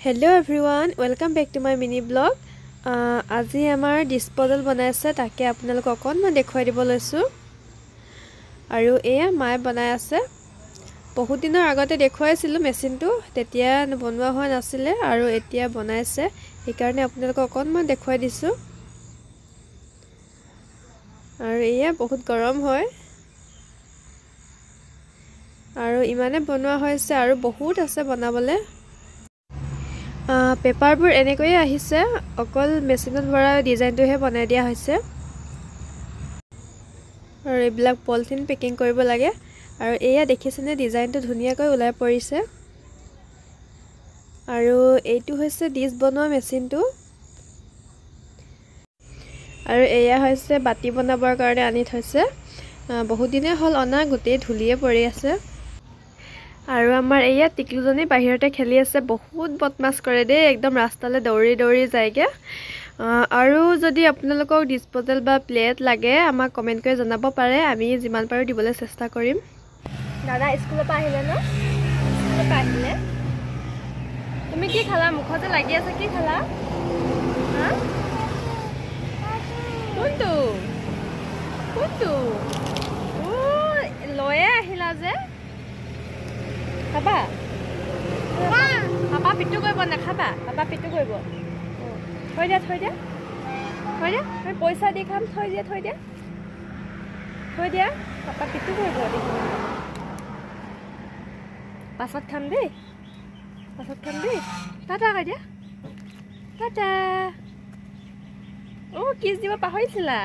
Hello everyone, welcome back to my mini blog. আজি আমাৰ ডিসপোজেল বনাই আছে তাকে আপোনালোক অকনমান দেখুৱাই দিব লৈছো আৰু এয়া মায়ে বনাই আছে বহুত দিনৰ আগতে দেখুৱাইছিল মেচিনটো তেতিয়া বনোৱা হোৱা নাছিল আৰু এতিয়া বনাইছে সেইকাৰণে আপোনালোক অকনমান দেখুৱাই দিছো আৰু এয়া বহুত গৰম হয় আৰু ইমানে বনোৱা হৈছে আৰু বহুত আছে বনাবলে পেপাৰবোৰ এনেকৈ আহিছে অকল মেচিনত ভৰা ডিজাইনটোহে বনাই দিয়া হৈছে আৰু এইবিলাক পলিথিন পেকিং কৰিব লাগে আৰু এয়া দেখিছেনে ডিজাইনটো ধুনিয়াকৈ ওলাই পৰিছে আৰু এইটো হৈছে ডিশ বনোৱা মেচিনটো আৰু এয়া হৈছে বাটি বনাবৰ কাৰণে আনি থৈছে বহুত দিনে হল অনা গুটেই ধুলিয়ে পৰি আছে আৰু আমাৰ এয়া টিকলুজনী বাহিৰতে খেলি আছে বহুত বদমাছ কৰে দে একদম ৰাস্তালে দৌৰি দৌৰি যায়গে আৰু যদি আপোনালোকক ডিসপোজেল বা প্লেট লাগে আমাক কমেন্ট কৰি জনাব পাৰে আমি যিমান পাৰো দিবলৈ চেষ্টা কৰিম দাদা স্কুলৰ পৰা আহিলে ন স্কুলৰ পৰা আহিলে তুমি কি খালা মুখতে লাগি আছে কি খালা হা কোনটো কোনটো ও লয়ে আহিলা যে খাবা পাপা পিটু কৰিব নাখাবা পাপা পিটু কৰিব থৈ দিয়া আমি পইচা দি খাম থৈ দিয়া পাপা পিটু কৰিব পাছত খাম দেই টাটা কৈ দিয়া টাটা কিছ দিব পাহৰিছিলা